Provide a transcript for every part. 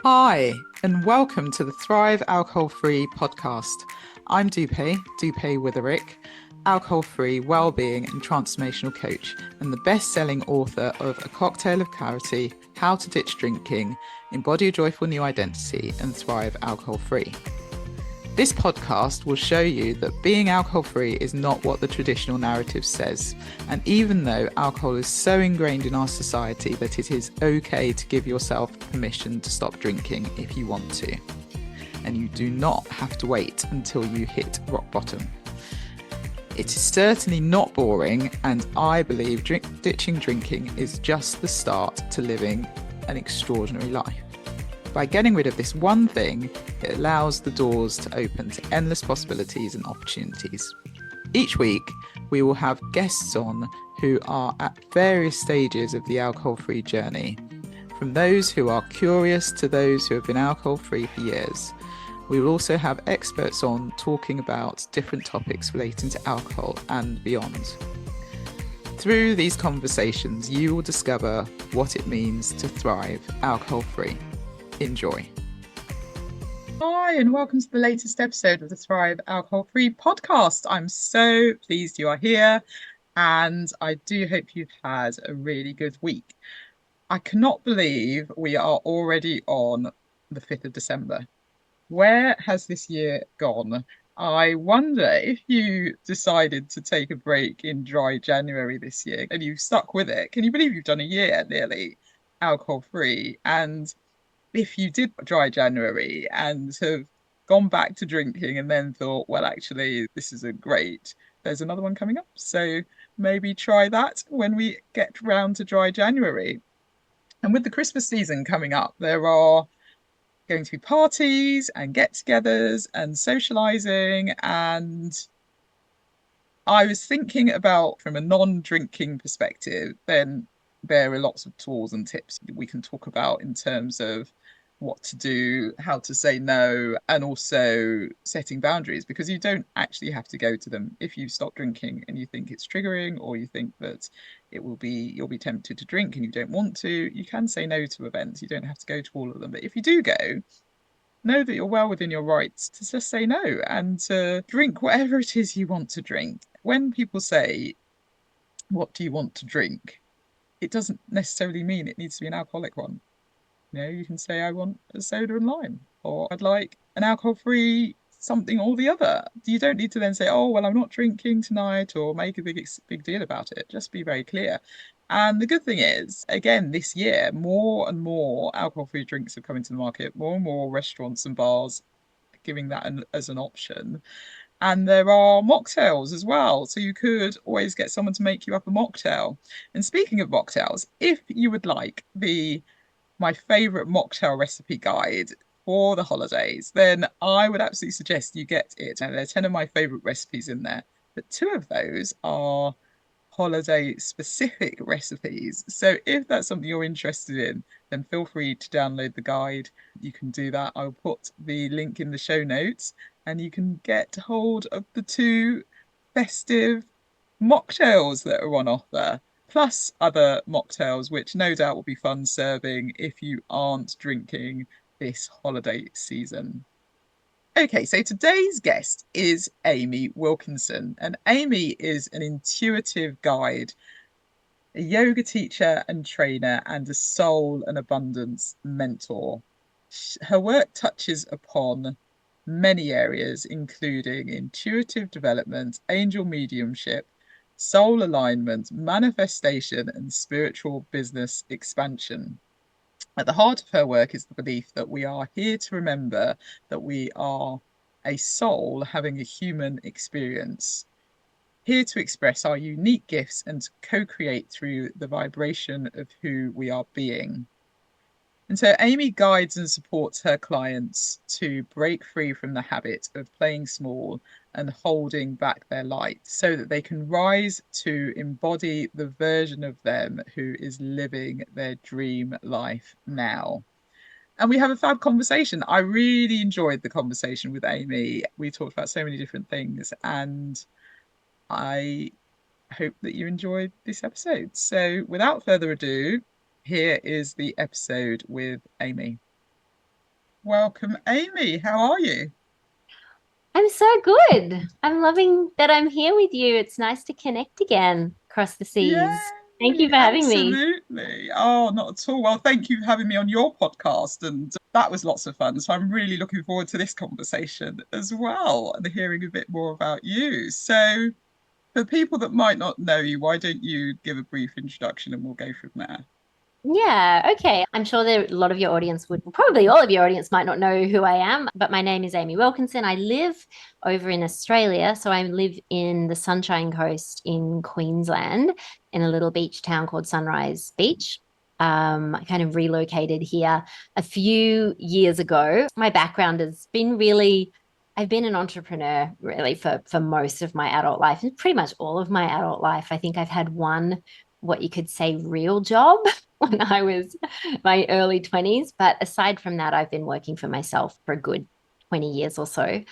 Hi, and welcome to the Thrive Alcohol Free podcast. I'm Dupe Witherick, alcohol free wellbeing and transformational coach, and the best selling author of A Cocktail of Clarity, How to Ditch Drinking, Embody a Joyful New Identity, and Thrive Alcohol Free. This podcast will show you that being alcohol free is not what the traditional narrative says. And even though alcohol is so ingrained in our society that it is okay to give yourself permission to stop drinking if you want to. And you do not have to wait until you hit rock bottom. It is certainly not boring, and I believe ditching drinking is just the start to living an extraordinary life. By getting rid of this one thing, it allows the doors to open to endless possibilities and opportunities. Each week, we will have guests on who are at various stages of the alcohol-free journey, from those who are curious to those who have been alcohol-free for years. We will also have experts on talking about different topics relating to alcohol and beyond. Through these conversations, you will discover what it means to thrive alcohol-free. Enjoy. Hi, and welcome to the latest episode of the Thrive Alcohol Free podcast. I'm so pleased you are here, and I do hope you've had a really good week. I cannot believe we are already on the 5th of December. Where has this year gone? I wonder if you decided to take a break in dry January this year and you stuck with it. Can you believe you've done a year nearly alcohol free? And if you did dry January and have gone back to drinking and then thought, well, actually, this isn't great, there's another one coming up. So maybe try that when we get round to dry January. And with the Christmas season coming up, there are going to be parties and get-togethers and socializing. And I was thinking about, from a non-drinking perspective, then there are lots of tools and tips we can talk about in terms of what to do, how to say no, and also setting boundaries, because you don't actually have to go to them. If you stop drinking and you think it's triggering, or you think that you'll be tempted to drink and you don't want to, you can say no to events. You don't have to go to all of them. But if you do go, know that you're well within your rights to just say no and to drink whatever it is you want to drink. When people say, what do you want to drink? It doesn't necessarily mean it needs to be an alcoholic one. You can say, I want a soda and lime, or I'd like an alcohol-free something or the other. You don't need to then say, oh, well, I'm not drinking tonight, or make a big deal about it. Just be very clear. And the good thing is, again, this year, more and more alcohol-free drinks have come into the market, more and more restaurants and bars giving that as an option. And there are mocktails as well. So you could always get someone to make you up a mocktail. And speaking of mocktails, if you would like my favorite mocktail recipe guide for the holidays, then I would absolutely suggest you get it. And there are 10 of my favorite recipes in there, but 2 of those are holiday specific recipes. So if that's something you're interested in, then feel free to download the guide. You can do that. I'll put the link in the show notes, and you can get hold of the 2 festive mocktails that are on offer, plus other mocktails, which no doubt will be fun serving if you aren't drinking this holiday season. Okay, so today's guest is Amy Wilkinson, and Amy is an intuitive guide, a yoga teacher and trainer, and a soul and abundance mentor. Her work touches upon many areas, including intuitive development, angel mediumship, soul alignment, manifestation, and spiritual business expansion. At the heart of her work is the belief that we are here to remember that we are a soul having a human experience, here to express our unique gifts and to co-create through the vibration of who we are being. And so Amy guides and supports her clients to break free from the habit of playing small and holding back their light so that they can rise to embody the version of them who is living their dream life now. And we have a fab conversation. I really enjoyed the conversation with Amy. We talked about so many different things, and I hope that you enjoyed this episode. So without further ado, here is the episode with Amy. Welcome, Amy. How are you? I'm so good. I'm loving that I'm here with you. It's nice to connect again across the seas. Thank you Yay, for having me. absolutely. Oh, not at all. Well, thank you for having me on your podcast. And that was lots of fun. So I'm really looking forward to this conversation as well and hearing a bit more about you. So, for people that might not know you, why don't you give a brief introduction and we'll go from there? Yeah, okay. I'm sure that a lot of your audience would, probably all of your audience might not know who I am, but my name is Amy Wilkinson. I live over in Australia. So I live in the Sunshine Coast in Queensland in a little beach town called Sunrise Beach. I kind of relocated here a few years ago. My background has been really, I've been an entrepreneur really for most of my adult life and pretty much all of my adult life. I think I've had one, what you could say, real job when I was my early 20s. But aside from that, I've been working for myself for a good 20 years or so.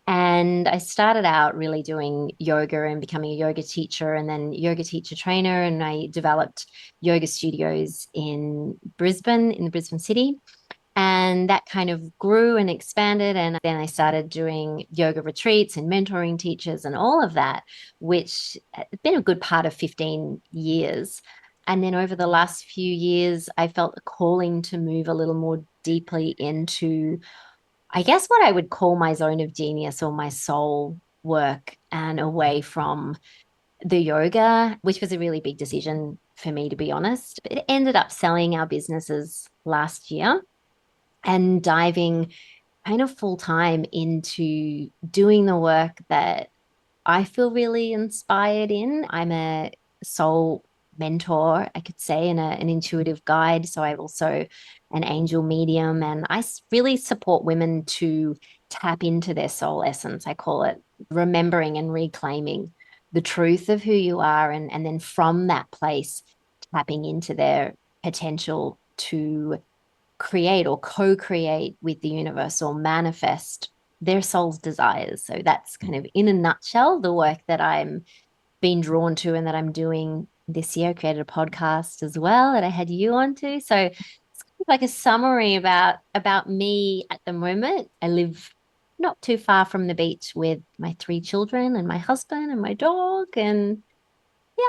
And I started out really doing yoga and becoming a yoga teacher and then yoga teacher trainer. And I developed yoga studios in Brisbane, in the Brisbane city. And that kind of grew and expanded. And then I started doing yoga retreats and mentoring teachers and all of that, which has been a good part of 15 years. And then over the last few years, I felt a calling to move a little more deeply into, I guess, what I would call my zone of genius or my soul work and away from the yoga, which was a really big decision for me, to be honest. It ended up selling our businesses last year and diving kind of full time into doing the work that I feel really inspired in. I'm a soul mentor, I could say, and an intuitive guide. So I'm also an angel medium, and I really support women to tap into their soul essence. I call it remembering and reclaiming the truth of who you are, and then from that place, tapping into their potential to create or co-create with the universe or manifest their soul's desires. So that's kind of in a nutshell the work that I'm being drawn to and that I'm doing this year. I created a podcast as well that I had you on to. So it's kind of like a summary about me at the moment. I live not too far from the beach with my three children and my husband and my dog. And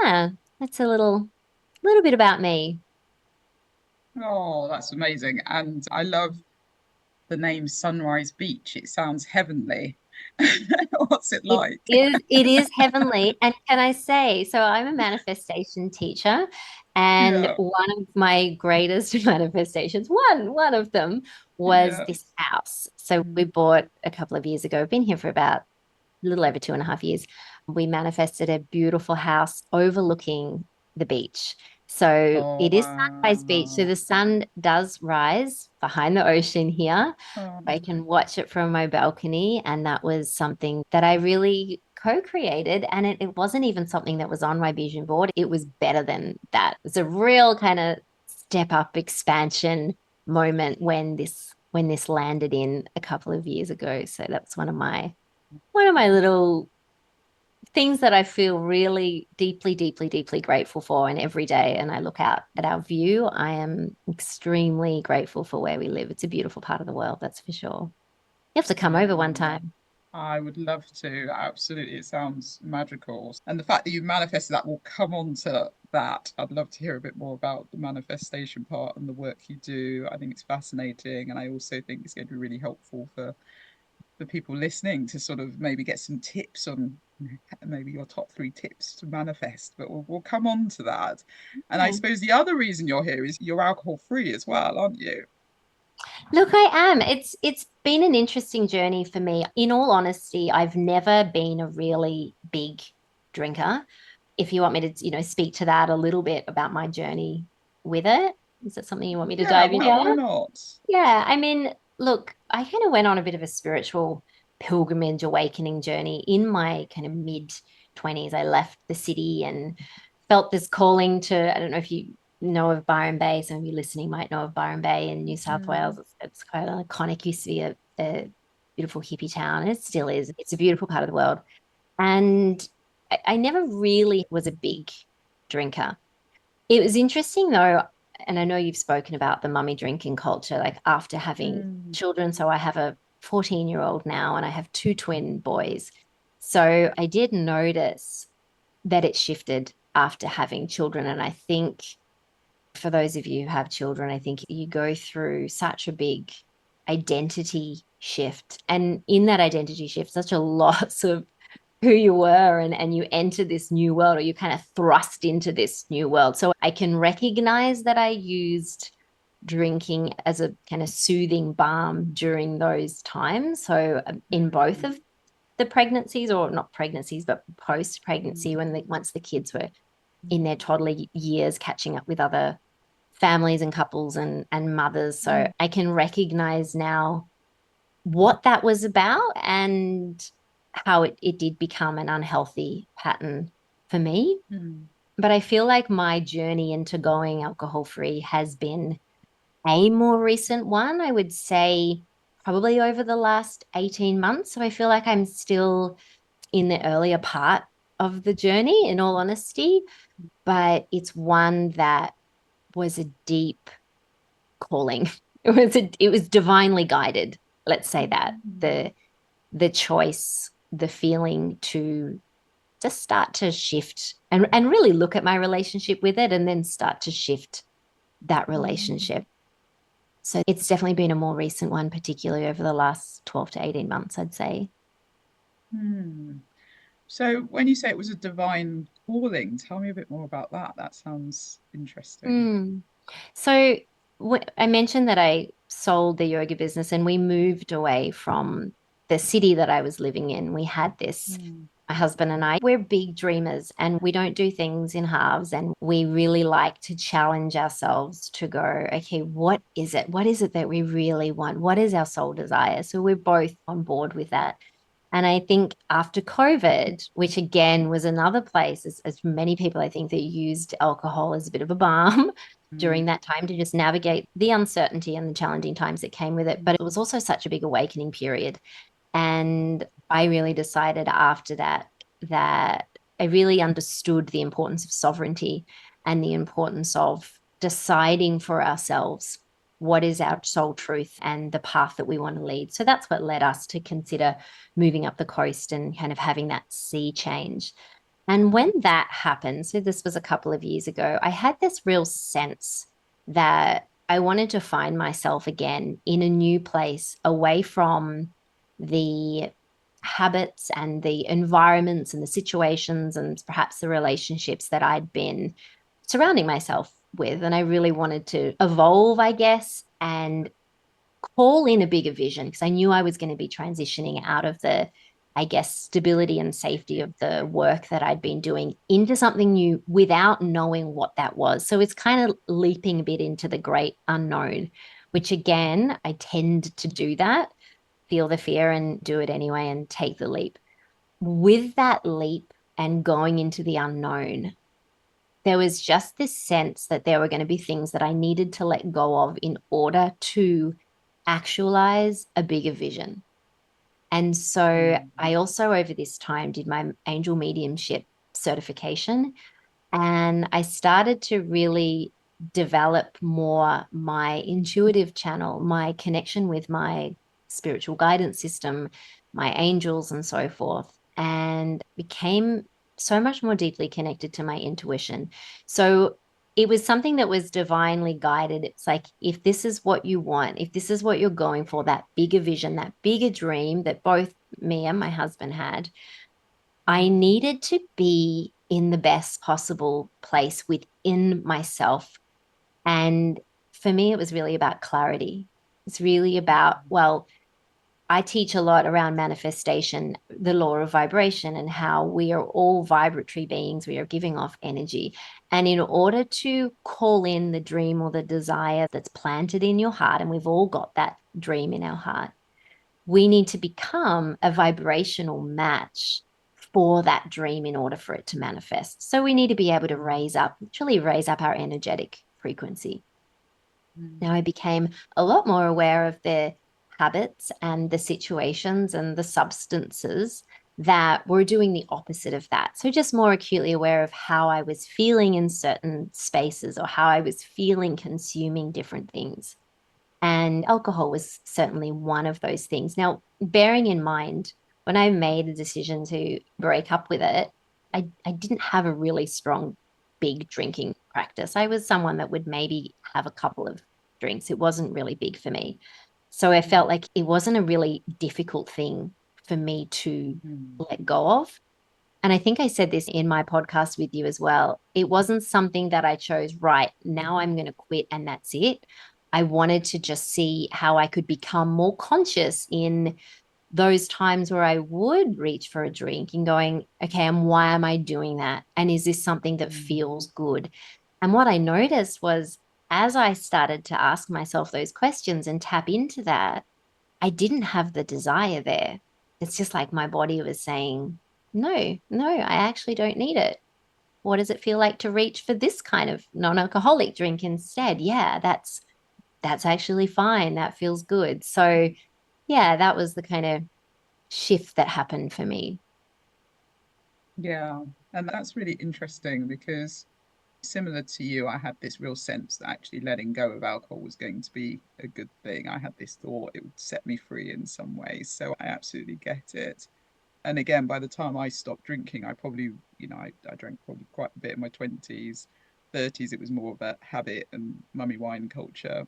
yeah, that's a little bit about me. Oh, that's amazing. And I love the name Sunrise Beach. It sounds heavenly. What's it It like? it is heavenly. And can I say, so I'm a manifestation teacher, and Yeah, one of my greatest manifestations, one of them was yeah. this house. So we bought a couple of years ago. I've been here for about a little over 2.5 years. We manifested a beautiful house overlooking the beach. So Oh, it is Sunrise Beach. So wow. the sun does rise behind the ocean here. Oh, I can watch it from my balcony. And that was something that I really co created. And it wasn't even something that was on my vision board. It was better than that. It's a real kind of step up expansion moment when this landed in a couple of years ago. So that's one of my little things that I feel really deeply, deeply, deeply grateful for. And every day, and I look out at our view, I am extremely grateful for where we live. It's a beautiful part of the world, that's for sure. You have to come over one yeah. time. I would love to. Absolutely. It sounds magical. And the fact that you manifested that, will come on to that. I'd love to hear a bit more about the manifestation part and the work you do. I think it's fascinating. And I also think it's going to be really helpful for people listening to sort of maybe get some tips on maybe your top three tips to manifest. But we'll come on to that. And I Yeah. suppose the other reason you're here is you're alcohol free as well, aren't you? Look, I am. It's been an interesting journey for me. In all honesty, I've never been a really big drinker. If you want me to, speak to that a little bit about my journey with it, is that something you want me to Yeah, dive into? why Yeah. not? Yeah, I mean, look, I kind of went on a bit of a spiritual pilgrimage awakening journey in my kind of mid 20s. I left the city and felt this calling to, I don't know if you know of Byron Bay. Some of you listening might know of Byron Bay in New South Mm. Wales. It's quite an iconic, used to be a beautiful hippie town. And it still is. It's a beautiful part of the world. And I never really was a big drinker. It was interesting though. and I know you've spoken about the mummy drinking culture, like after having children. So I have a 14-year-old now and I have two twin boys. So I did notice that it shifted after having children. And I think for those of you who have children, I think you go through such a big identity shift. And in that identity shift, such a loss of who you were, and you enter this new world, or you kind of thrust into this new world. So I can recognize that I used drinking as a kind of soothing balm during those times. So in both of the pregnancies, or not pregnancies, but post pregnancy, when once the kids were in their toddler years, catching up with other families and couples and mothers. So I can recognize now what that was about and how it did become an unhealthy pattern for me. But I feel like my journey into going alcohol free has been a more recent one. I would say probably over the last 18 months. So I feel like I'm still in the earlier part of the journey, in all honesty, but it's one that was a deep calling. It was divinely guided. Let's say that the choice, the feeling to just start to shift and really look at my relationship with it, and then start to shift that relationship. So it's definitely been a more recent one, particularly over the last 12 to 18 months, I'd say. So when you say it was a divine calling, tell me a bit more about that. That sounds interesting. So I mentioned that I sold the yoga business and we moved away from the city that I was living in. We had this, my husband and I, we're big dreamers and we don't do things in halves. And we really like to challenge ourselves to go, okay, what is it? What is it that we really want? What is our soul desire? So we're both on board with that. And I think after COVID, which again was another place, as many people I think that used alcohol as a bit of a balm during that time to just navigate the uncertainty and the challenging times that came with it. But it was also such a big awakening period. And I really decided after that that I really understood the importance of sovereignty and the importance of deciding for ourselves what is our soul truth and the path that we want to lead. So that's what led us to consider moving up the coast and kind of having that sea change. And when that happened, so this was a couple of years ago, I had this real sense that I wanted to find myself again in a new place, away from the habits and the environments and the situations and perhaps the relationships that I'd been surrounding myself with. And I really wanted to evolve, I guess, and call in a bigger vision, because I knew I was going to be transitioning out of the, I guess, stability and safety of the work that I'd been doing into something new without knowing what that was. So it's kind of leaping a bit into the great unknown, which again, I tend to do that, feel the fear and do it anyway and take the leap. With that leap and going into the unknown, there was just this sense that there were going to be things that I needed to let go of in order to actualize a bigger vision. And so I also, over this time, did my angel mediumship certification. And I started to really develop more my intuitive channel, my connection with my spiritual guidance system, my angels, and so forth, and became so much more deeply connected to my intuition. So it was something that was divinely guided. It's like, if this is what you want, if this is what you're going for, that bigger vision, that bigger dream that both me and my husband had, I needed to be in the best possible place within myself. And for me, it was really about clarity. It's really about, well, I teach a lot around manifestation, the law of vibration, and how we are all vibratory beings. We are giving off energy. And in order to call in the dream or the desire that's planted in your heart, and we've all got that dream in our heart, we need to become a vibrational match for that dream in order for it to manifest. So we need to be able to literally raise up our energetic frequency. Now I became a lot more aware of the habits and the situations and the substances that were doing the opposite of that. So just more acutely aware of how I was feeling in certain spaces or how I was feeling consuming different things. And alcohol was certainly one of those things. Now, bearing in mind, when I made a decision to break up with it, I didn't have a really strong, big drinking practice. I was someone that would maybe have a couple of drinks. It wasn't really big for me. So I felt like it wasn't a really difficult thing for me to let go of. And I think I said this in my podcast with you as well. It wasn't something that I chose, right, now I'm going to quit and that's it. I wanted to just see how I could become more conscious in those times where I would reach for a drink and going, okay, and why am I doing that? And is this something that feels good? And what I noticed was as I started to ask myself those questions and tap into that, I didn't have the desire there. It's just like my body was saying, no, no, I actually don't need it. What does it feel like to reach for this kind of non-alcoholic drink instead? Yeah, that's actually fine. That feels good. So yeah, that was the kind of shift that happened for me. Yeah, and that's really interesting because similar to you, I had this real sense that actually letting go of alcohol was going to be a good thing. I had this thought it would set me free in some ways. So I absolutely get it. And again, by the time I stopped drinking, I probably, I drank probably quite a bit in my 20s, 30s. It was more of a habit and mummy wine culture.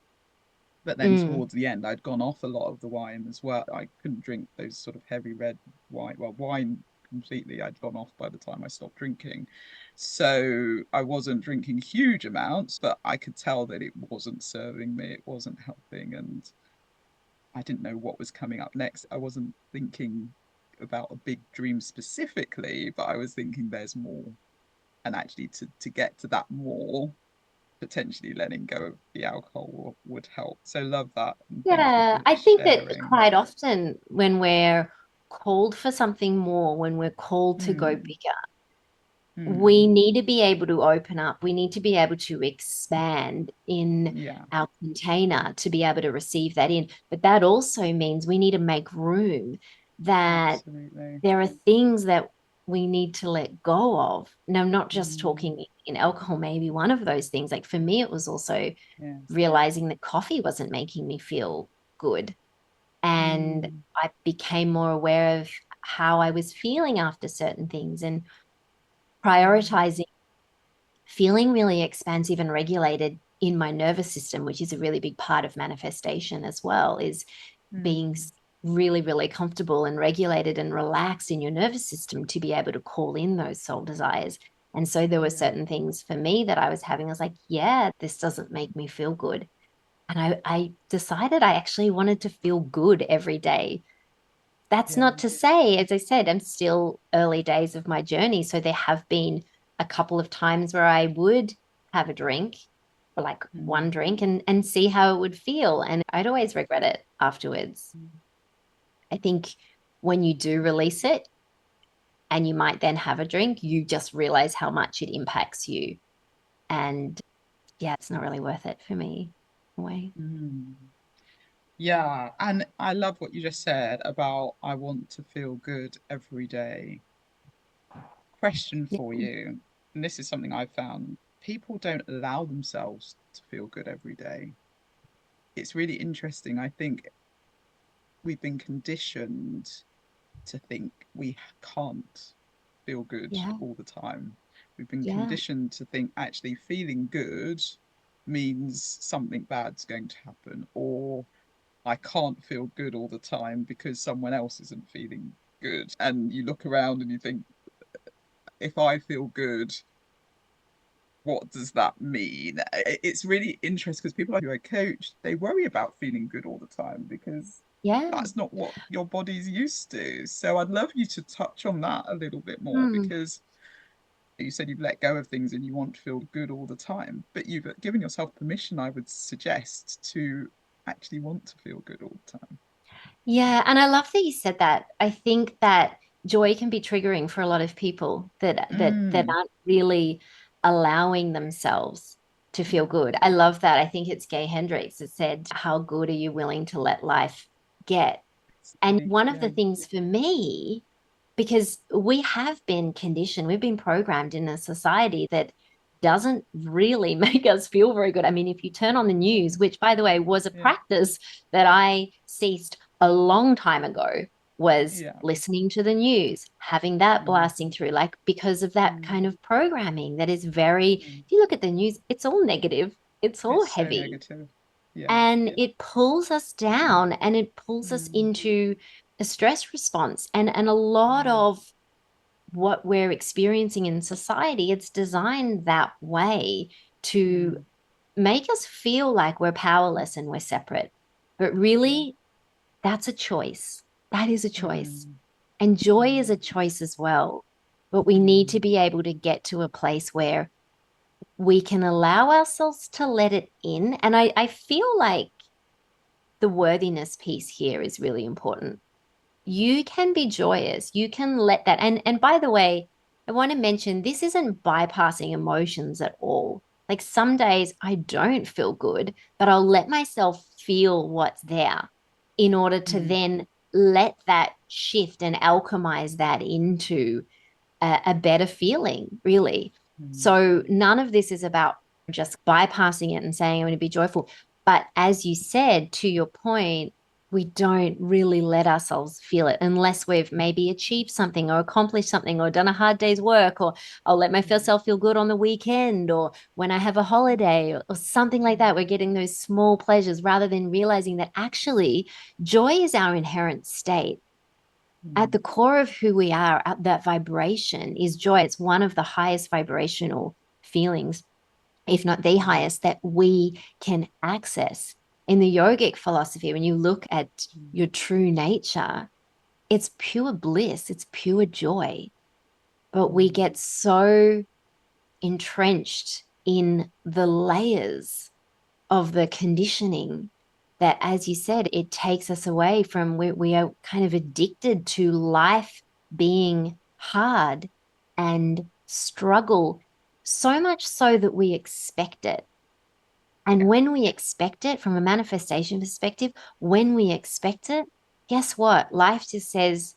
But then Mm, towards the end, I'd gone off a lot of the wine as well. I couldn't drink those sort of heavy red wine. Well, wine completely, I'd gone off by the time I stopped drinking. So I wasn't drinking huge amounts, but I could tell that it wasn't serving me, it wasn't helping. And I didn't know what was coming up next. I wasn't thinking about a big dream specifically, but I was thinking there's more. And actually, to get to that more, potentially letting go of the alcohol would help. So love that. And thank you yeah, for I think that sharing. quite often when we're called for something more, when we're called to go Mm, bigger, mm, we need to be able to open up. We need to be able to expand in yeah, our container to be able to receive that in. But that also means we need to make room that absolutely. there are things that we need to let go of. And I'm not just Mm, talking in alcohol, maybe one of those things. Like for me, it was also yeah. realizing that coffee wasn't making me feel good. And Mm, I became more aware of how I was feeling after certain things and mm, prioritizing feeling really expansive and regulated in my nervous system, which is a really big part of manifestation as well, is being mm, really, really comfortable and regulated and relaxed in your nervous system to be able to call in those soul desires. And so there were yeah, certain things for me that I was having. I was like, yeah, this doesn't make me feel good. And I decided I actually wanted to feel good every day. That's yeah. not to say, as I said, I'm still early days of my journey. So there have been a couple of times where I would have a drink or like one Mm, drink and see how it would feel. And I'd always regret it afterwards. mm, I think when you do release it and you might then have a drink, you just realize how much it impacts you. And yeah, it's not really worth it for me. Way. mm. Yeah, and I love what you just said about I want to feel good every day. Question Yeah. for you, and this is something I found people don't allow themselves to feel good every day. It's really interesting. I think we've been conditioned to think we can't feel good Yeah. all the time. We've been Yeah. conditioned to think actually feeling good means something bad's going to happen, or I can't feel good all the time because someone else isn't feeling good. And you look around and you think, if I feel good, what does that mean? It's really interesting because people who I coach, they worry about feeling good all the time because Yeah. that's not what your body's used to. So I'd love you to touch on that a little bit more Hmm. because you said you've let go of things and you want to feel good all the time, but you've given yourself permission, I would suggest, to actually want to feel good all the time. Yeah, and I love that you said that. I think that joy can be triggering for a lot of people that Mm, aren't really allowing themselves to feel good. I love that. I think it's Gay Hendricks that said, "How good are you willing to let life get?" And one of the yeah. things for me because we have been conditioned, we've been programmed in a society that doesn't really make us feel very good. I mean, if you turn on the news, which by the way was a Yeah. practice that I ceased a long time ago, was Yeah. listening to the news, having that blasting through, like because of that kind of programming that is very, if you look at the news, it's all negative, it's all It's so heavy. negative. Yeah. And Yeah. it pulls us down and it pulls us into a stress response. And a lot of what we're experiencing in society, it's designed that way to make us feel like we're powerless and we're separate. But Yeah. really, that's a choice. That is a choice. Mm. And joy is a Mm. choice as well. But we need to Mm. be able to get to a place where we can allow ourselves to let it in. And I feel like the worthiness piece here is really important. You can be joyous. You can let that. And by the way, I want to mention this isn't bypassing emotions at all. Like some days I don't feel good, but I'll let myself feel what's there in order to Mm. then let that shift and alchemize that into a better feeling, really. Mm. So none of this is about just bypassing it and saying, I'm going to be joyful. But as you said, to your point, we don't really let ourselves feel it unless we've maybe achieved something or accomplished something or done a hard day's work, or I'll let myself feel good on the weekend or when I have a holiday or something like that. We're getting those small pleasures rather than realizing that actually joy is our inherent state. At the core of who we are, at that vibration is joy. It's one of the highest vibrational feelings, if not the highest, that we can access. In the yogic philosophy, when you look at your true nature, it's pure bliss, it's pure joy. But we get so entrenched in the layers of the conditioning that, as you said, it takes us away from where we are kind of addicted to life being hard and struggle, so much so that we expect it. And when we expect it from a manifestation perspective, when we expect it, guess what? Life just says,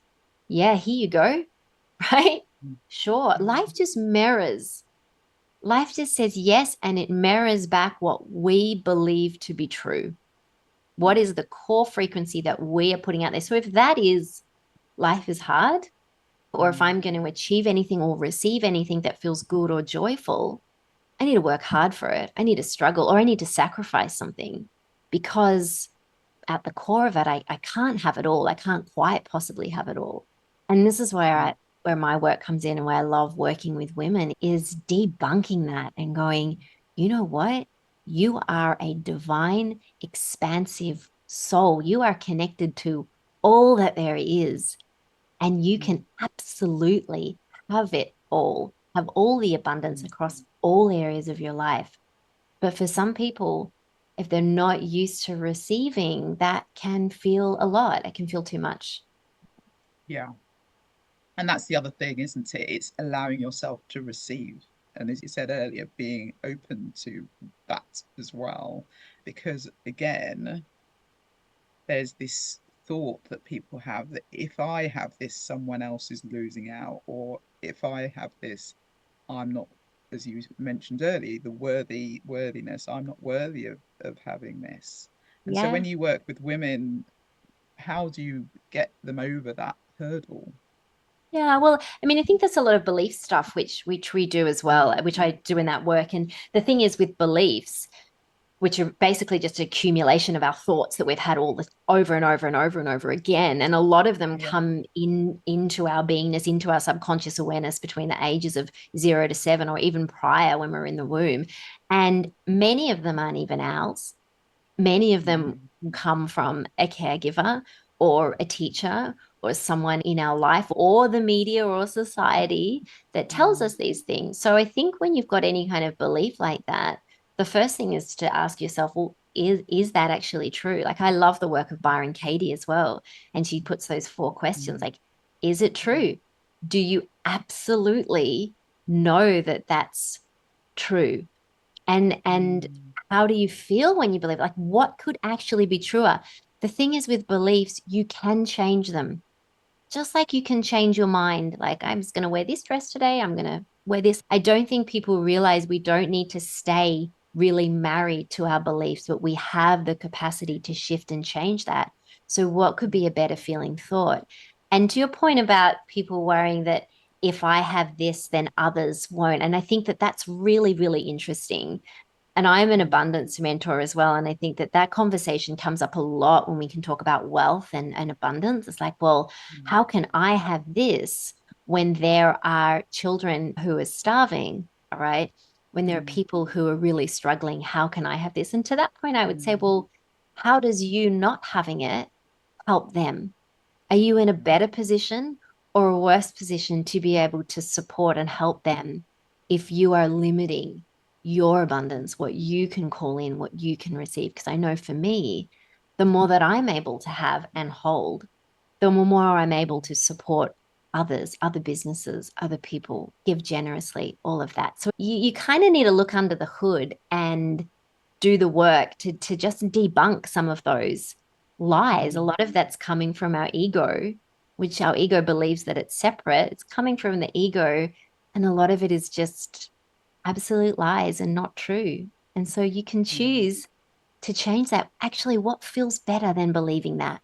yeah, here you go, right? Sure. Life just mirrors. Life just says yes, and it mirrors back what we believe to be true. What is the core frequency that we are putting out there? So if that is life is hard, or if I'm going to achieve anything or receive anything that feels good or joyful, I need to work hard for it. I need to struggle or I need to sacrifice something because at the core of it, I can't have it all. I can't quite possibly have it all. And this is where my work comes in and where I love working with women is debunking that and going, you know what? You are a divine, expansive soul. You are connected to all that there is, and you can absolutely have it all, have all the abundance across all areas of your life. But for some people, if they're not used to receiving, that can feel a lot. It can feel too much. Yeah. And that's the other thing, isn't it? It's allowing yourself to receive. And as you said earlier, being open to that as well. Because again, there's this thought that people have that if I have this, someone else is losing out, or if I have this, I'm not, as you mentioned earlier, the worthiness, I'm not worthy of having this. And so Yeah. when you work with women, how do you get them over that hurdle? Yeah, well, I mean, I think there's a lot of belief stuff which we do as well, which I do in that work. And the thing is with beliefs, which are basically just an accumulation of our thoughts that we've had all this over and over and over and over again. And a lot of them Yeah. come into our beingness, into our subconscious awareness between the ages of 0 to 7 or even prior when we're in the womb. And many of them aren't even ours. Many of them come from a caregiver or a teacher or someone in our life or the media or society that tells us these things. So I think when you've got any kind of belief like that, the first thing is to ask yourself, well, is that actually true? Like I love the work of Byron Katie as well. And she puts those 4 questions like, is it true? Do you absolutely know that that's true? And how do you feel when you believe? Like what could actually be truer? The thing is with beliefs, you can change them. Just like you can change your mind, like, I'm just going to wear this dress today, I'm going to wear this. I don't think people realize we don't need to stay really married to our beliefs, but we have the capacity to shift and change that. So, what could be a better feeling thought? And to your point about people worrying that if I have this, then others won't. And I think that that's really, really interesting. And I'm an abundance mentor as well. And I think that that conversation comes up a lot when we can talk about wealth and abundance. It's like, well, how can I have this when there are children who are starving? All right. When there are people who are really struggling, how can I have this? And to that point, I would say, well, how does you not having it help them? Are you in a better position or a worse position to be able to support and help them if you are limiting your abundance, what you can call in, what you can receive? Because I know for me, the more that I'm able to have and hold, the more I'm able to support others, other businesses, other people, give generously, all of that. So you kind of need to look under the hood and do the work to just debunk some of those lies. A lot of that's coming from our ego, which our ego believes that it's separate. It's coming from the ego. And a lot of it is just absolute lies and not true. And so you can choose to change that. Actually, what feels better than believing that?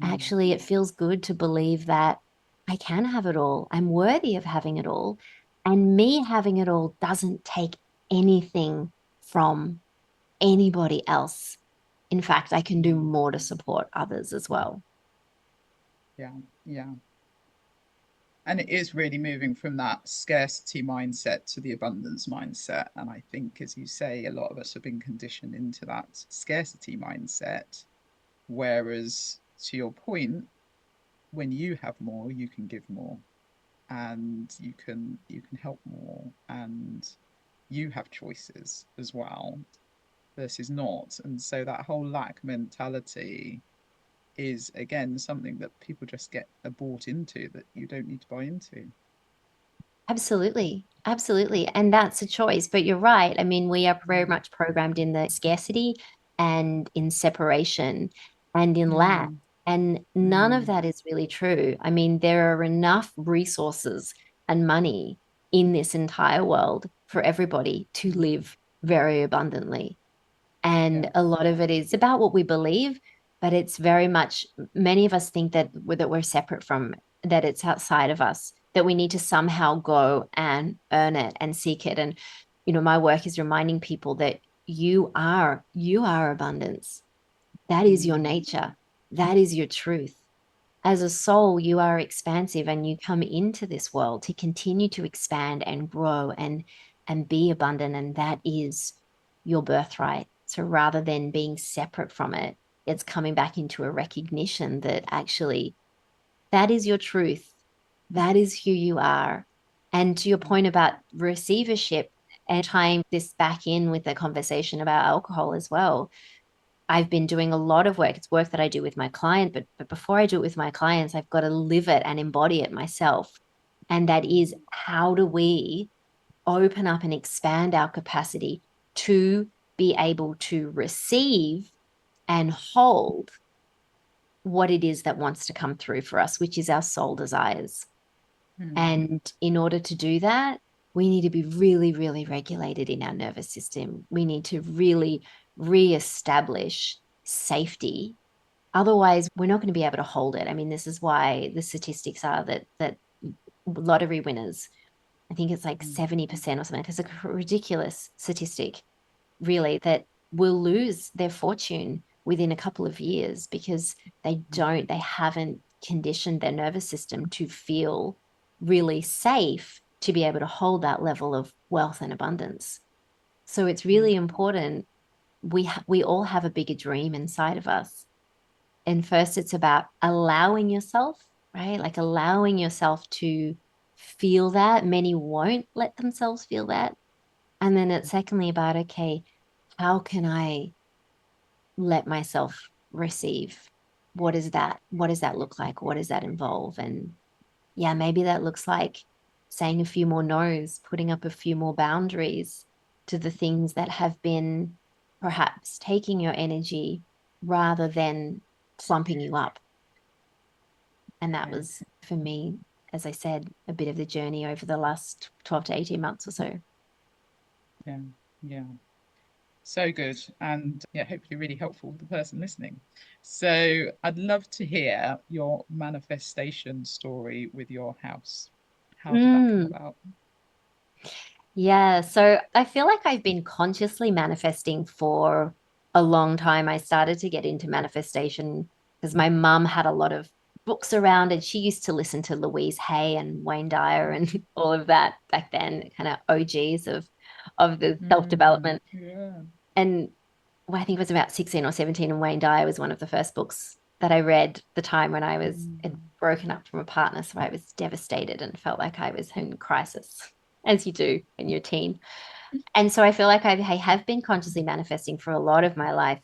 Actually, it feels good to believe that I can have it all. I'm worthy of having it all. And me having it all doesn't take anything from anybody else. In fact, I can do more to support others as well. Yeah, yeah. And it is really moving from that scarcity mindset to the abundance mindset. And I think, as you say, a lot of us have been conditioned into that scarcity mindset. Whereas, to your point, when you have more, you can give more, and you can help more, and you have choices as well versus not. And so that whole lack mentality is again something that people just get bought into, that you don't need to buy into. Absolutely. Absolutely. And that's a choice. But you're right. I mean, we are very much programmed in the scarcity and in separation and in lack. Mm, And none of mm, that is really true. I mean, there are enough resources and money in this entire world for everybody to live very abundantly. yeah. And a lot of it is about what we believe, but it's very much, many of us think that we're separate from, that it's outside of us, that we need to somehow go and earn it and seek it. And my work is reminding people that you are abundance. That is your Mm, nature. That is your truth. As a soul, you are expansive, and you come into this world to continue to expand and grow and be abundant. And that is your birthright. So rather than being separate from it, it's coming back into a recognition that actually that is your truth. That is who you are. And to your point about receivership, and tying this back in with the conversation about alcohol as well, I've been doing a lot of work. It's work that I do with my client, but before I do it with my clients, I've got to live it and embody it myself. And that is, how do we open up and expand our capacity to be able to receive and hold what it is that wants to come through for us, which is our soul desires. mm, And in order to do that, we need to be really, really regulated in our nervous system. We need to really reestablish safety. Otherwise, we're not going to be able to hold it. I mean, this is why the statistics are that lottery winners, I think it's like mm, 70% or something. It's a ridiculous statistic, really, that will lose their fortune within a couple of years because they haven't conditioned their nervous system to feel really safe to be able to hold that level of wealth and abundance. So it's really mm, important. We all have a bigger dream inside of us. And first, it's about allowing yourself, right? Like allowing yourself to feel that. Many won't let themselves feel that. And then it's secondly about, okay, how can I let myself receive? What is that? What does that look like? What does that involve? And yeah, maybe that looks like saying a few more no's, putting up a few more boundaries to the things that have been perhaps taking your energy rather than plumping you up. And that was, for me, as I said, a bit of the journey over the last 12 to 18 months or so. Yeah. Yeah. So good. And yeah, hopefully really helpful for the person listening. So I'd love to hear your manifestation story with your house. How did that come about? Yeah. So I feel like I've been consciously manifesting for a long time. I started to get into manifestation because my mum had a lot of books around and she used to listen to Louise Hay and Wayne Dyer and all of that back then, kind of OGs of the self-development. Yeah. And well, I think it was about 16 or 17, and Wayne Dyer was one of the first books that I read the time when I was had broken up from a partner. So I was devastated and felt like I was in crisis, as you do when you're a teen. And so I feel like I have been consciously manifesting for a lot of my life.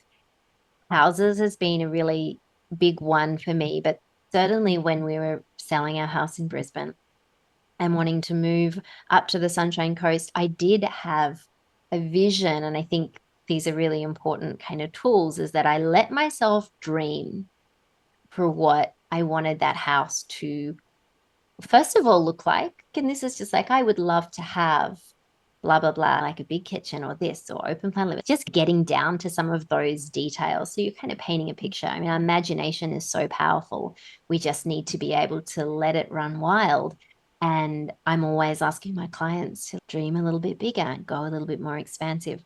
Houses has been a really big one for me, but certainly when we were selling our house in Brisbane and wanting to move up to the Sunshine Coast, I did have a vision. And I think these are really important kind of tools, is that I let myself dream for what I wanted that house to, first of all, look like. And this is just like, I would love to have blah, blah, blah, like a big kitchen or this or open plan living, just getting down to some of those details. So you're kind of painting a picture. I mean, our imagination is so powerful. We just need to be able to let it run wild. And I'm always asking my clients to dream a little bit bigger and go a little bit more expansive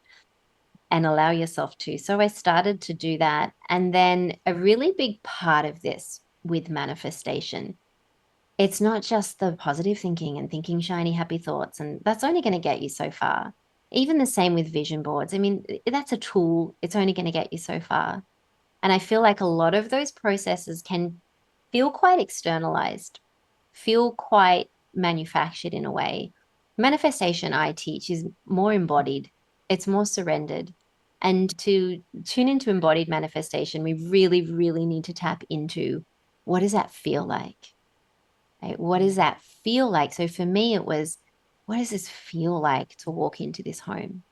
and allow yourself to. So I started to do that. And then a really big part of this with manifestation, it's not just the positive thinking and thinking shiny, happy thoughts. And that's only going to get you so far. Even the same with vision boards. I mean, that's a tool. It's only going to get you so far. And I feel like a lot of those processes can feel quite externalized, feel quite manufactured in a way. Manifestation, I teach, is more embodied, it's more surrendered. And to tune into embodied manifestation, we really, really need to tap into, what does that feel like? Right? What does that feel like? So for me, it was, what does this feel like to walk into this home?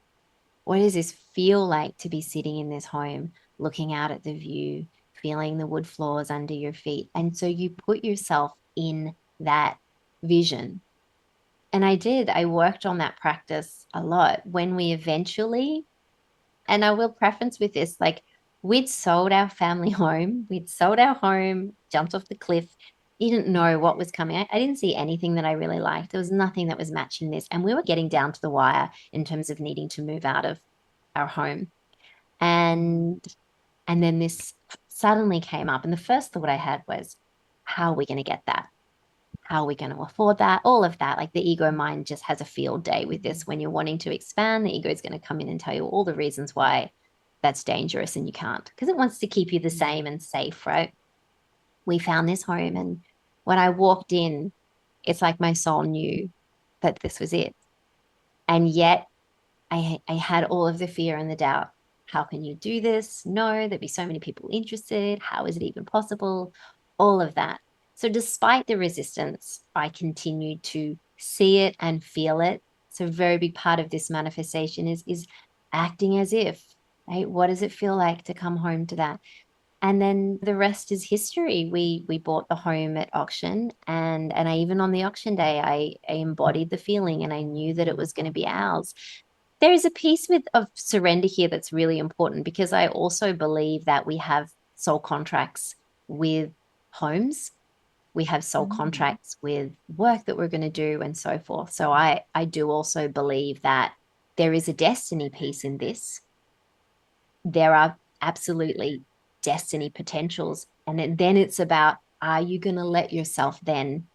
What does this feel like to be sitting in this home, looking out at the view, feeling the wood floors under your feet? And so you put yourself in that vision. And I did. I worked on that practice a lot. When we eventually, and I will preference with this, like, we'd sold our family home, we'd sold our home, jumped off the cliff, didn't know what was coming. I didn't see anything that I really liked. There was nothing that was matching this. And we were getting down to the wire in terms of needing to move out of our home. And then this suddenly came up. And the first thought I had was, how are we going to get that? How are we going to afford that? All of that. Like, the ego mind just has a field day with this. When you're wanting to expand, the ego is going to come in and tell you all the reasons why that's dangerous and you can't, because it wants to keep you the same and safe, right? We found this home, and when I walked in, it's like my soul knew that this was it. And yet I had all of the fear and the doubt. How can you do this? No, there'd be so many people interested. How is it even possible? All of that. So despite the resistance, I continued to see it and feel it. So a very big part of this manifestation is acting as if, right? What does it feel like to come home to that? And then the rest is history. We bought the home at auction, and I, even on the auction day, I embodied the feeling and I knew that it was going to be ours. There is a piece of surrender here that's really important, because I also believe that we have soul contracts with homes. We have soul contracts with work that we're going to do and so forth. So I do also believe that there is a destiny piece in this. There are absolutely destiny potentials. And then it's about, are you going to let yourself then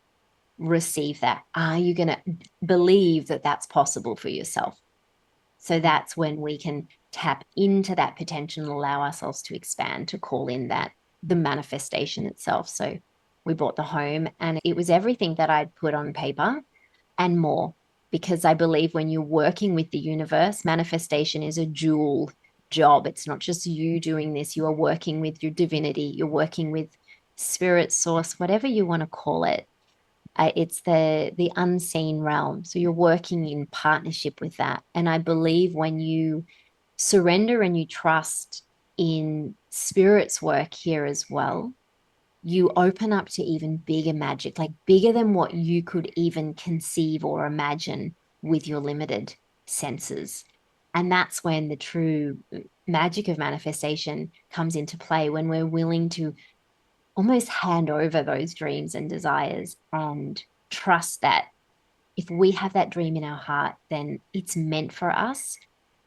receive that? Are you going to believe that that's possible for yourself? So that's when we can tap into that potential and allow ourselves to expand, to call in that, the manifestation itself. So we bought the home, and it was everything that I'd put on paper and more, because I believe when you're working with the universe, manifestation is a dual job. It's not just you doing this. You are working with your divinity. You're working with spirit, source, whatever you want to call it. It's the unseen realm. So you're working in partnership with that. And I believe when you surrender and you trust in spirit's work here as well, you open up to even bigger magic, like bigger than what you could even conceive or imagine with your limited senses. And that's when the true magic of manifestation comes into play, when we're willing to almost hand over those dreams and desires and trust that if we have that dream in our heart, then it's meant for us.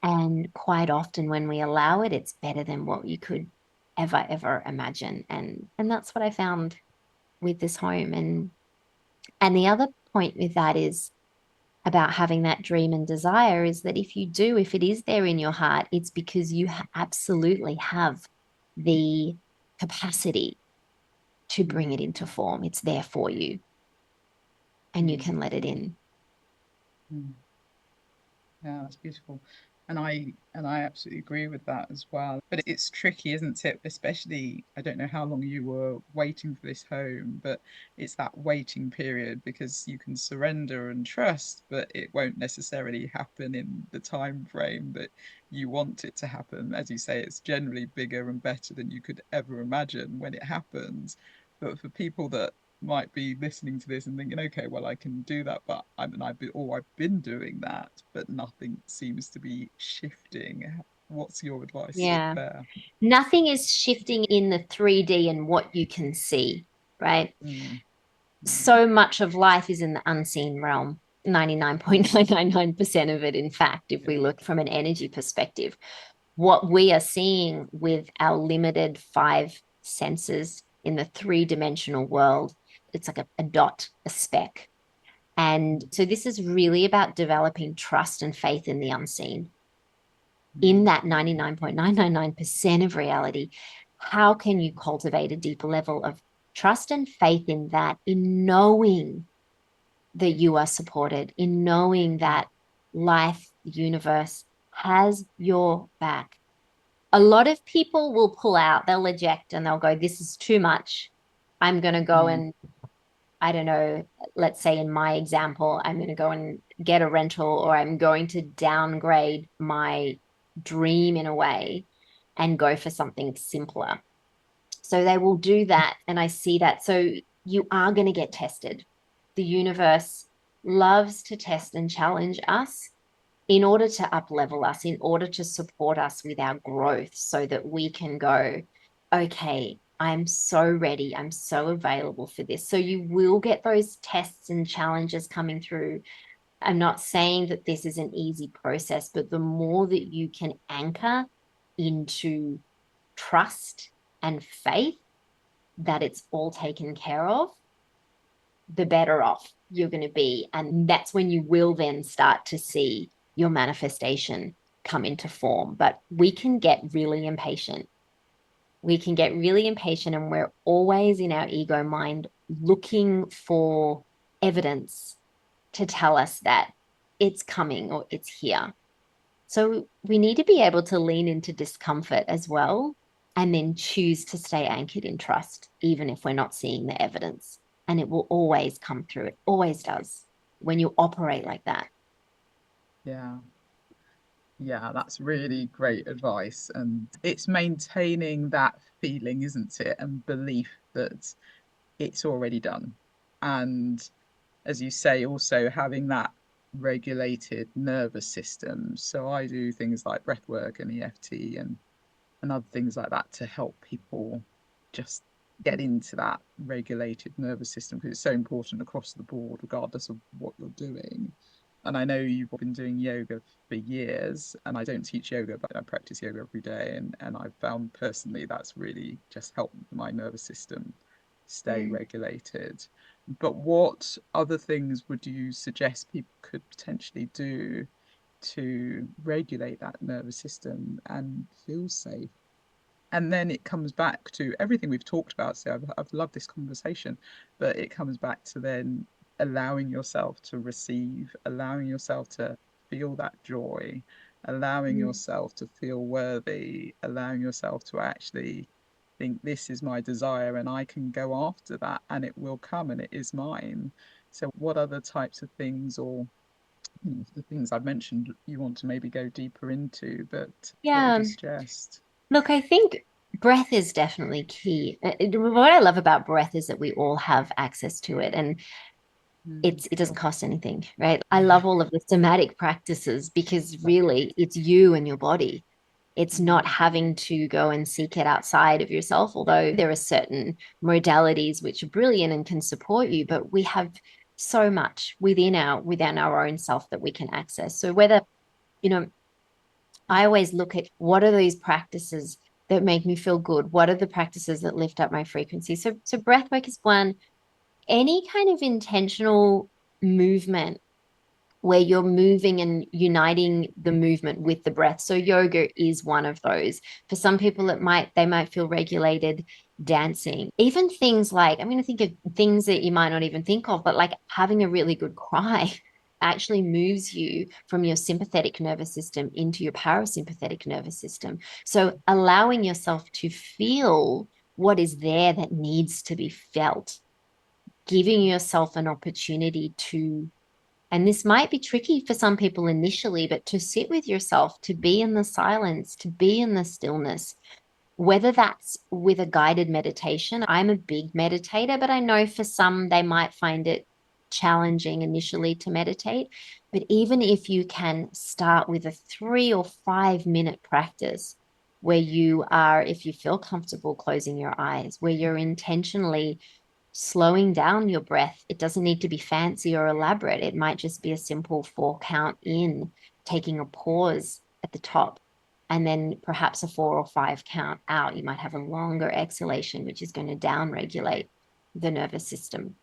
And quite often when we allow it, it's better than what you could ever imagine. And that's what I found with this home. And the other point with that is about having that dream and desire is that if it is there in your heart, it's because you absolutely have the capacity to bring it into form. It's there for you and you can let it in. Yeah, that's beautiful. And I absolutely agree with that as well. But it's tricky, isn't it? Especially, I don't know how long you were waiting for this home, but it's that waiting period because you can surrender and trust, but it won't necessarily happen in the time frame that you want it to happen. As you say, it's generally bigger and better than you could ever imagine when it happens. But for people that might be listening to this and thinking, okay, well, I can do that, but I've been doing that, but nothing seems to be shifting. What's your advice Yeah. there? Nothing is shifting in the 3D and what you can see, right? Mm, mm, So much of life is in the unseen realm. 99.999% of it, in fact, if yeah. we look from an energy perspective, what we are seeing with our limited five senses in the three-dimensional world, it's like a dot, a speck. And so this is really about developing trust and faith in the unseen, in Mm, that 99.999% of reality. How can you cultivate a deeper level of trust and faith in that, in knowing that you are supported, in knowing that life, the universe has your back? A lot of people will pull out, they'll eject and they'll go, this is too much. I'm going to go mm, and, I don't know, let's say in my example, I'm going to go and get a rental, or I'm going to downgrade my dream in a way and go for something simpler. So they will do that. And I see that. So you are going to get tested. The universe loves to test and challenge us in order to up level us, in order to support us with our growth so that we can go, okay, I'm so ready. I'm so available for this. So you will get those tests and challenges coming through. I'm not saying that this is an easy process, but the more that you can anchor into trust and faith that it's all taken care of, the better off you're going to be. And that's when you will then start to see your manifestation come into form. But we can get really impatient. We can get really impatient, and we're always in our ego mind looking for evidence to tell us that it's coming or it's here. So we need to be able to lean into discomfort as well, and then choose to stay anchored in trust, even if we're not seeing the evidence. And it will always come through. It always does when you operate like that. yeah. Yeah, that's really great advice. And it's maintaining that feeling, isn't it? And belief that it's already done. And as you say, also having that regulated nervous system. So I do things like breath work and EFT and other things like that to help people just get into that regulated nervous system because it's so important across the board, regardless of what you're doing. And I know you've been doing yoga for years, and I don't teach yoga, but I practice yoga every day. And I've found personally that's really just helped my nervous system stay regulated. But what other things would you suggest people could potentially do to regulate that nervous system and feel safe? And then it comes back to everything we've talked about. So I've loved this conversation, but it comes back to then allowing yourself to receive, allowing yourself to feel that joy, allowing Mm. yourself to feel worthy, allowing yourself to actually think this is my desire and I can go after that and it will come and it is mine. So what other types of things or the things I've mentioned you want to maybe go deeper into, but what would Yeah. you suggest? Look, I think Breath is definitely key. What I love about breath is that we all have access to it, and it doesn't cost anything, right? I Yeah. love all of the somatic practices because really it's you and your body. It's not having to go and seek it outside of yourself, although there are certain modalities which are brilliant and can support you, but we have so much within our own self that we can access. So whether, you know, I always look at what are these practices that make me feel good? What are the practices that lift up my frequency? So breath work is one. Any kind of intentional movement where you're moving and uniting the movement with the breath. So yoga is one of those. For some people, they might feel regulated dancing. Even things like, I'm going to think of things that you might not even think of, but like having a really good cry actually moves you from your sympathetic nervous system into your parasympathetic nervous system. So allowing yourself to feel what is there that needs to be felt, giving yourself an opportunity to, and this might be tricky for some people initially, but to sit with yourself, to be in the silence, to be in the stillness, whether that's with a guided meditation. I'm a big meditator, but I know for some they might find it challenging initially to meditate. But even if you can start with a 3 or 5 minute practice where you are, if you feel comfortable closing your eyes, where you're intentionally slowing down your breath. It doesn't need to be fancy or elaborate. It might just be a simple 4 count in, taking a pause at the top, and then perhaps a 4 or 5 count out. You might have a longer exhalation, which is going to down regulate the nervous system.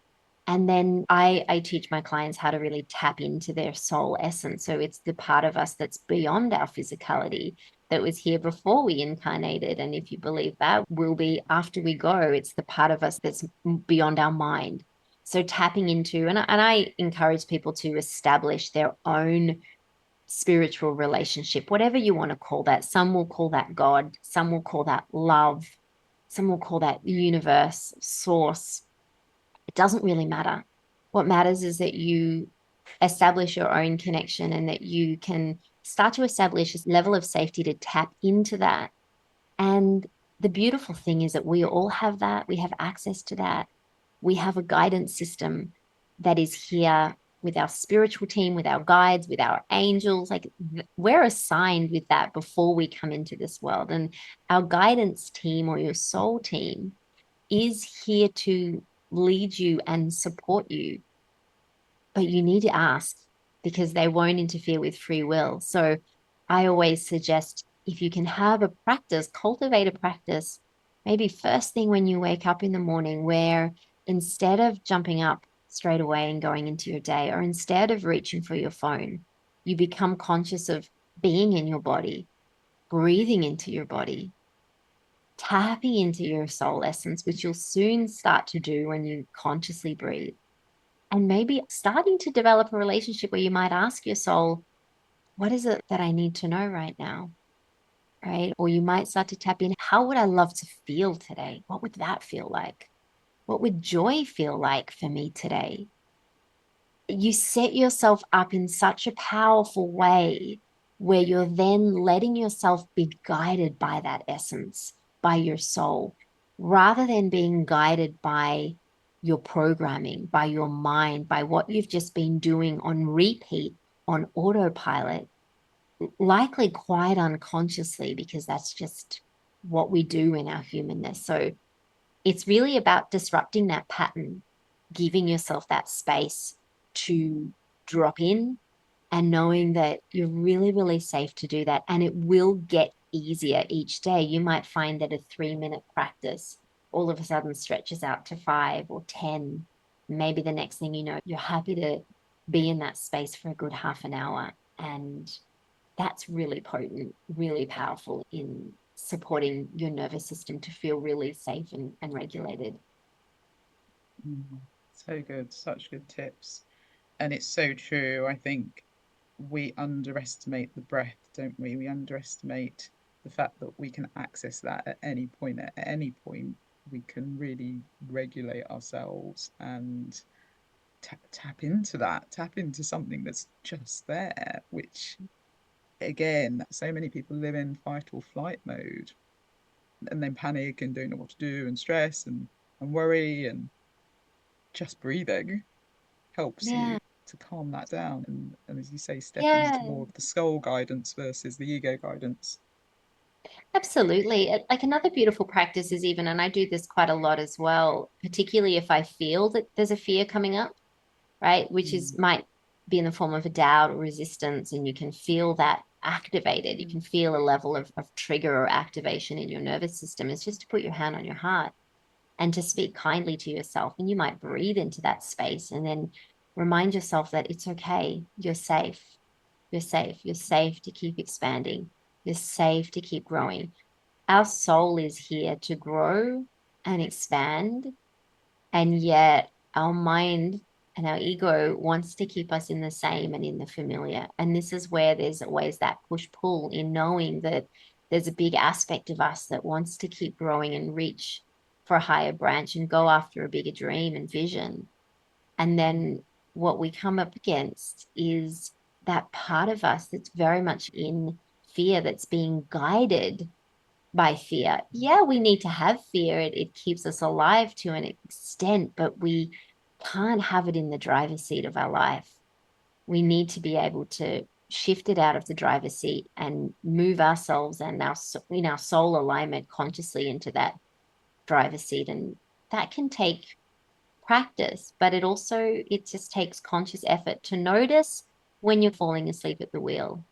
And then I teach my clients how to really tap into their soul essence. So it's the part of us that's beyond our physicality that was here before we incarnated. And if you believe that, will be after we go. It's the part of us that's beyond our mind. So tapping into, and I encourage people to establish their own spiritual relationship, whatever you want to call that. Some will call that God, some will call that love, some will call that universe, source. It doesn't really matter. What matters is that you establish your own connection and that you can start to establish a level of safety to tap into that. And the beautiful thing is that we all have that. We have access to that. We have a guidance system that is here with our spiritual team, with our guides, with our angels. Like we're assigned with that before we come into this world. And our guidance team or your soul team is here to lead you and support you, but you need to ask because they won't interfere with free will. So I always suggest if you can have a practice, cultivate a practice, maybe first thing when you wake up in the morning, where instead of jumping up straight away and going into your day, or instead of reaching for your phone, you become conscious of being in your body, breathing into your body, tapping into your soul essence, which you'll soon start to do when you consciously breathe. And maybe starting to develop a relationship where you might ask your soul, what is it that I need to know right now? Right. Or you might start to tap in, how would I love to feel today? What would that feel like? What would joy feel like for me today? You set yourself up in such a powerful way where you're then letting yourself be guided by that essence, by your soul, rather than being guided by your programming, by your mind, by what you've just been doing on repeat, on autopilot, likely quite unconsciously, because that's just what we do in our humanness. So it's really about disrupting that pattern, giving yourself that space to drop in and knowing that you're really, really safe to do that. And it will get easier each day. You might find that a 3 minute practice all of a sudden stretches out to 5 or 10. Maybe the next thing you know, you're happy to be in that space for a good half an hour. And that's really potent, really powerful in supporting your nervous system to feel really safe and regulated. So good, such good tips. And it's so true. I think we underestimate the breath, don't we? We underestimate the fact that we can access that at any point. At any point, we can really regulate ourselves and tap into that, tap into something that's just there, which again, so many people live in fight or flight mode. and then panic and don't know what to do and stress and worry, and just breathing helps Yeah. you to calm that down and as you say, step into Yeah. more of the soul guidance versus the ego guidance. Absolutely. Like another beautiful practice is even, and I do this quite a lot as well, particularly if I feel that there's a fear coming up, right? Which Mm, is might be in the form of a doubt or resistance, and you can feel that activated. You mm, can feel a level of trigger or activation in your nervous system. It's just to put your hand on your heart and to speak kindly to yourself. And you might breathe into that space and then remind yourself that it's okay. You're safe. You're safe. You're safe to keep expanding. You're safe to keep growing. Our soul is here to grow and expand. And yet our mind and our ego wants to keep us in the same and in the familiar. And this is where there's always that push pull in knowing that there's a big aspect of us that wants to keep growing and reach for a higher branch and go after a bigger dream and vision. And then what we come up against is that part of us that's very much in fear, that's being guided by fear. Yeah, we need to have fear. It keeps us alive to an extent, but we can't have it in the driver's seat of our life. We need to be able to shift it out of the driver's seat and move ourselves and our in our soul alignment consciously into that driver's seat. And that can take practice, but it just takes conscious effort to notice when you're falling asleep at the wheel,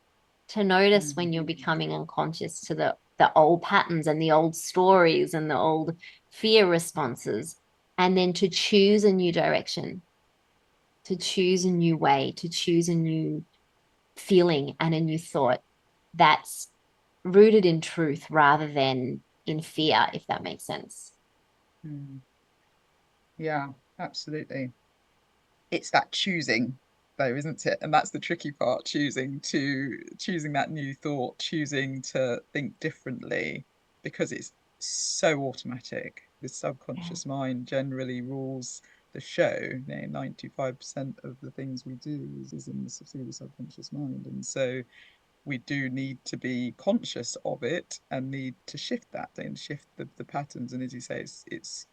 to notice mm, when you're becoming unconscious to the old patterns and the old stories and the old fear responses, and then to choose a new direction, to choose a new way, to choose a new feeling and a new thought that's rooted in truth rather than in fear, if that makes sense. mm. Yeah, absolutely. It's that choosing though, isn't it? And that's the tricky part, choosing that new thought, choosing to think differently, because it's so automatic. The Yeah. subconscious mind generally rules the show. 95% of the things we do is in through the subconscious mind. And so we do need to be conscious of it and need to shift that and shift the patterns. And as you say, it's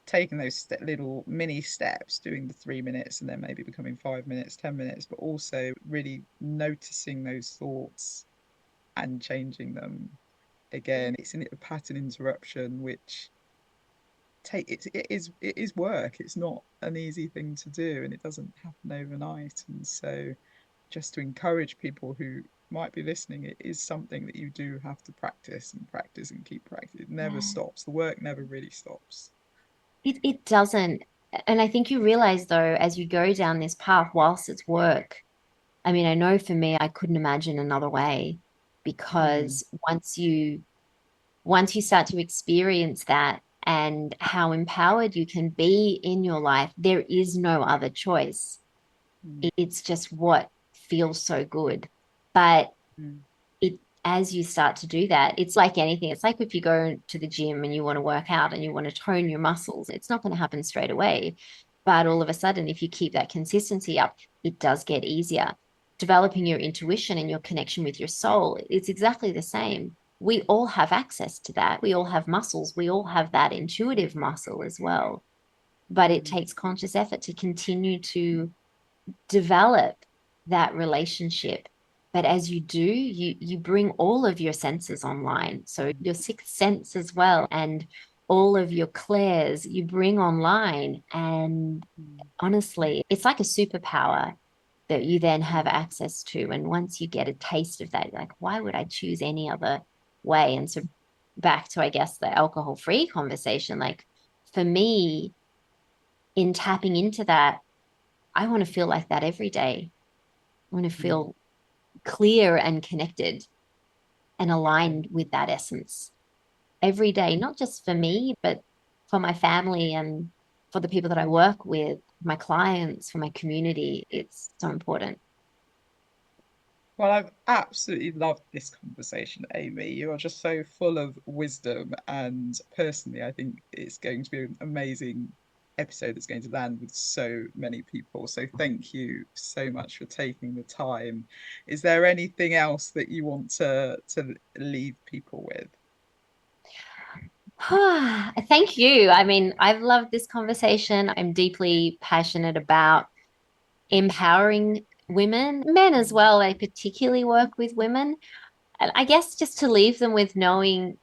taking those little mini steps, doing the 3 minutes and then maybe becoming 5 minutes, 10 minutes, but also really noticing those thoughts and changing them. Again, it's a pattern interruption, which it is work. It's not an easy thing to do, and it doesn't happen overnight. And so, just to encourage people who might be listening, it is something that you do have to practice and keep practice. It never Yeah. stops. The work never really stops. It doesn't. And I think you realize though, as you go down this path, whilst it's work, I mean, I know for me, I couldn't imagine another way Mm, because once you start to experience that and how empowered you can be in your life, there is no other choice. mm, It's just what feels so good. But mm. it as you start to do that, it's like anything. It's like if you go to the gym and you want to work out and you want to tone your muscles, it's not going to happen straight away. But all of a sudden, if you keep that consistency up, it does get easier. Developing your intuition and your connection with your soul, it's exactly the same. We all have access to that. We all have muscles. We all have that intuitive muscle as well. But it Mm, takes conscious effort to continue to develop that relationship. But as you do, you bring all of your senses online. So mm, your sixth sense as well, and all of your clairs you bring online. And mm, honestly, it's like a superpower that you then have mm, access to. And once you get a taste of that, you're like, why would I choose any other way? And so back to, I guess, the alcohol-free conversation, like for me, in tapping into that, I want to feel like that every day. I want to mm. feel clear and connected and aligned with that essence every day, not just for me, but for my family and for the people that I work with, my clients, for my community. It's so important. Well, I've absolutely loved this conversation, Amy. You are just so full of wisdom, and personally, I think it's going to be an amazing episode that's going to land with so many people. So thank you so much for taking the time. Is there anything else that you want to leave people with? Thank you. I mean, I've loved this conversation. I'm deeply passionate about empowering women, men as well. I particularly work with women. And I guess just to leave them with knowing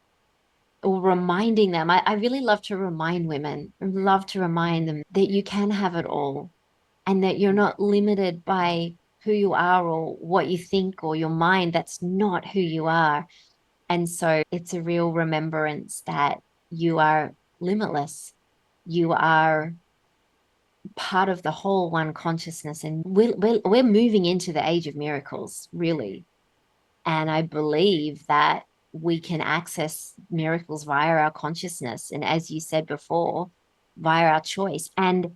or reminding them, I really love to remind women, love to remind them that you can have it all and that you're not limited by who you are or what you think or your mind. That's not who you are. And so it's a real remembrance that you are limitless. You are part of the whole one consciousness. And we're moving into the age of miracles, really. And I believe that we can access miracles via our consciousness. And as you said before, via our choice. And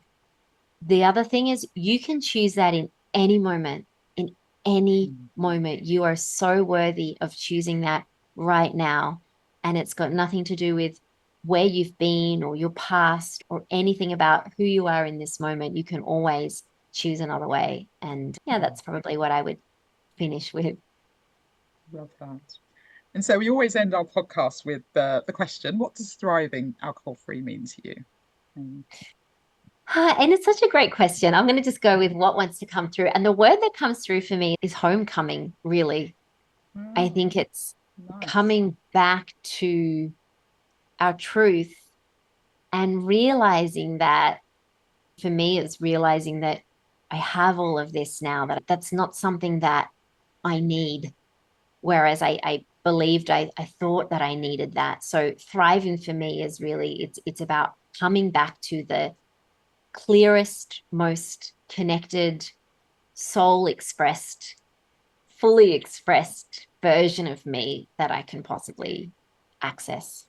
the other thing is, you can choose that in any moment, in any moment. You are so worthy of choosing that right now. And it's got nothing to do with where you've been or your past or anything about who you are in this moment. You can always choose another way. And yeah, that's probably what I would finish with. Love that. And so we always end our podcast with the question, what does thriving alcohol-free mean to you? And it's such a great question. I'm going to just go with what wants to come through. And the word that comes through for me is homecoming, really. I Oh, think it's nice. coming back to our truth and realizing that, for me, it's realizing that I have all of this now, that that's not something that I need. Whereas I believed, I thought that I needed that. So thriving for me is really, it's about coming back to the clearest, most connected, soul expressed, fully expressed version of me that I can possibly access.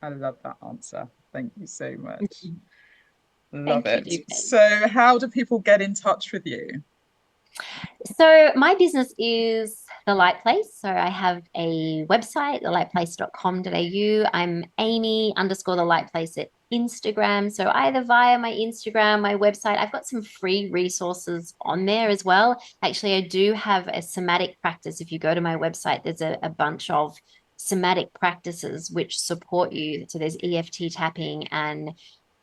I love that answer. Thank you so much. Love Thank you, it. Dupe. So how do people get in touch with you? So my business is The Light Place. So I have a website, thelightplace.com.au. I'm Amy underscore The Light Place at Instagram. So either via my Instagram, my website, I've got some free resources on there as well. Actually, I do have a somatic practice. If you go to my website, there's a bunch of somatic practices which support you. So there's EFT tapping and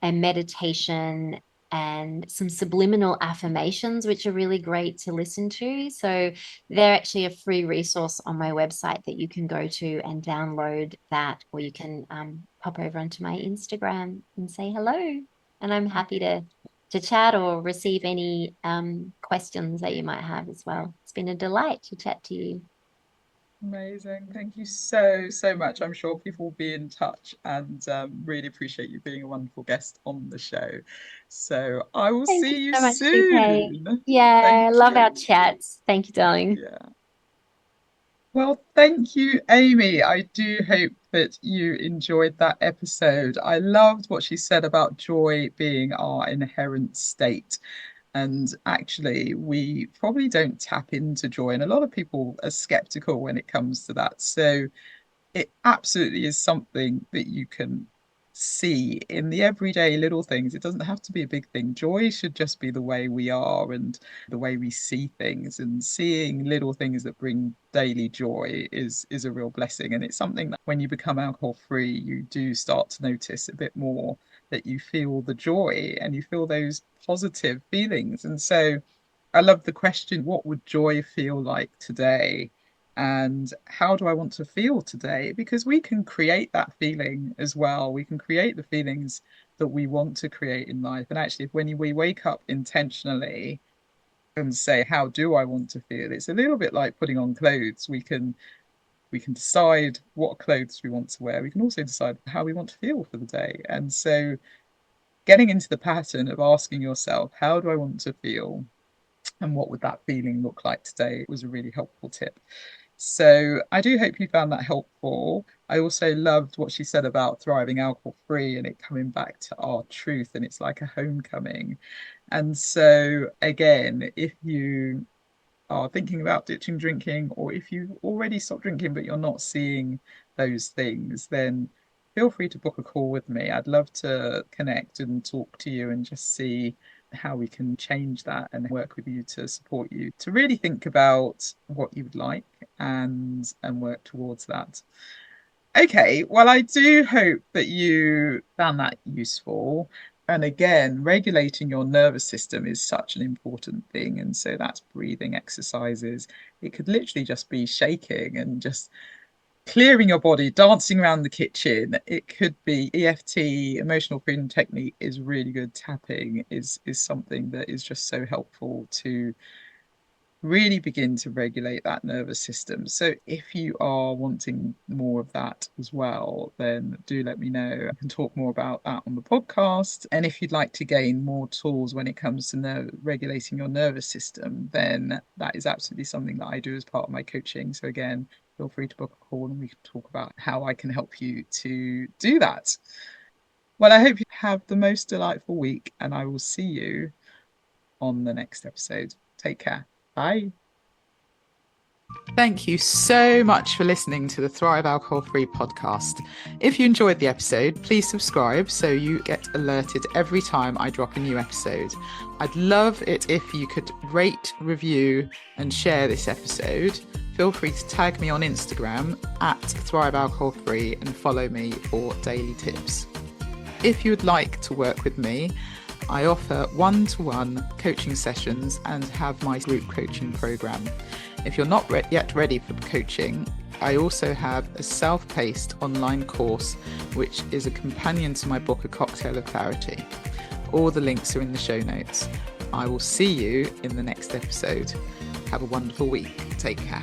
meditation and some subliminal affirmations, which are really great to listen to. So they're actually a free resource on my website that you can go to and download that, or you can pop over onto my Instagram and say hello. And I'm happy to chat or receive any questions that you might have as well. It's been a delight to chat to you. Amazing. Thank you so, so much. I'm sure people will be in touch and really appreciate you being a wonderful guest on the show. So I will Thank you see you so much, Dupe. soon. Yeah, Thank love our you. chats. Thank you, darling. Yeah. Well, thank you, Amy. I do hope that you enjoyed that episode. I loved what she said about joy being our inherent state. And actually, we probably don't tap into joy. And a lot of people are skeptical when it comes to that. So it absolutely is something that you can see in the everyday little things. It doesn't have to be a big thing. Joy should just be the way we are and the way we see things. And seeing little things that bring daily joy is a real blessing. And it's something that when you become alcohol free, you do start to notice a bit more that you feel the joy and you feel those positive feelings. And so I love the question, what would joy feel like today? And how do I want to feel today? Because we can create that feeling as well. We can create the feelings that we want to create in life. And actually, when we wake up intentionally and say, how do I want to feel? It's a little bit like putting on clothes. We can decide what clothes we want to wear. We can also decide how we want to feel for the day. And so getting into the pattern of asking yourself, how do I want to feel? And what would that feeling look like today was a really helpful tip. So I do hope you found that helpful. I also loved what she said about thriving alcohol free and it coming back to our truth, and it's like a homecoming. And so, again, if you are thinking about ditching drinking, or if you already stopped drinking but you're not seeing those things, then feel free to book a call with me. I'd love to connect and talk to you and just see how we can change that and work with you to support you to really think about what you would like and work towards that. Okay, well, I do hope that you found that useful. And again, regulating your nervous system is such an important thing. And so that's breathing exercises. It could literally just be shaking and just clearing your body, dancing around the kitchen. It could be EFT, emotional freedom technique is really good. Tapping is something that is just so helpful to really begin to regulate that nervous system. So if you are wanting more of that as well, then do let me know. I can talk more about that on the podcast. And if you'd like to gain more tools when it comes to regulating your nervous system, then that is absolutely something that I do as part of my coaching. So again, feel free to book a call and we can talk about how I can help you to do that. Well, I hope you have the most delightful week and I will see you on the next episode. Take care. Bye. Thank you so much for listening to the Thrive Alcohol Free podcast. If you enjoyed the episode, please subscribe so you get alerted every time I drop a new episode. I'd love it if you could rate, review, and share this episode. Feel free to tag me on Instagram at Thrive Alcohol Free and follow me for daily tips. If you would like to work with me, I offer one-to-one coaching sessions and have my group coaching program. If you're not yet ready for coaching, I also have a self-paced online course, which is a companion to my book, A Cocktail of Clarity. All the links are in the show notes. I will see you in the next episode. Have a wonderful week. Take care.